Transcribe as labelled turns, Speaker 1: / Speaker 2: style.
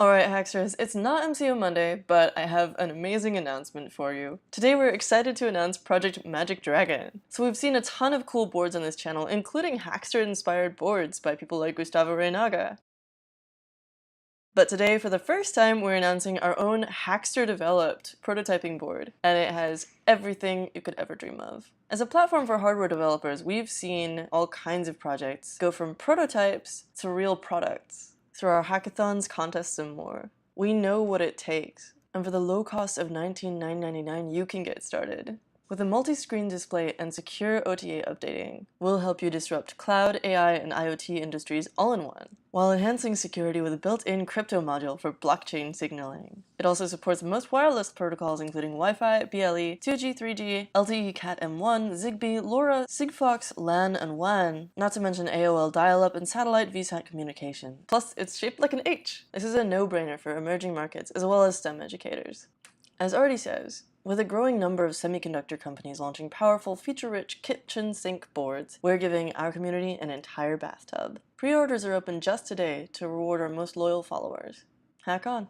Speaker 1: Alright, Hacksters, it's not MCO Monday, but I have an amazing announcement for you. Today we're excited to announce Project MagicDragon. So we've seen a ton of cool boards on this channel, including Hackster-inspired boards by people like Gustavo Reynaga. But today, for the first time, we're announcing our own Hackster-developed prototyping board, and it has everything you could ever dream of. As a platform for hardware developers, we've seen all kinds of projects go from prototypes to real products. Through our hackathons, contests, and more. We know what it takes, and for the low cost of $19,999, you can get started. With a multi-screen display and secure OTA updating, we'll help you disrupt cloud, AI, and IoT industries all in one, while enhancing security with a built-in crypto module for blockchain signaling. It also supports most wireless protocols including Wi-Fi, BLE, 2G, 3G, LTE Cat M1, Zigbee, LoRa, Sigfox, LAN, and WAN, not to mention AOL dial-up and satellite VSAT communication. Plus, it's shaped like an H. This is a no-brainer for emerging markets as well as STEM educators. As Artie says, with a growing number of semiconductor companies launching powerful, feature-rich kitchen sink boards, we're giving our community an entire bathtub. Pre-orders are open just today to reward our most loyal followers. Hack on!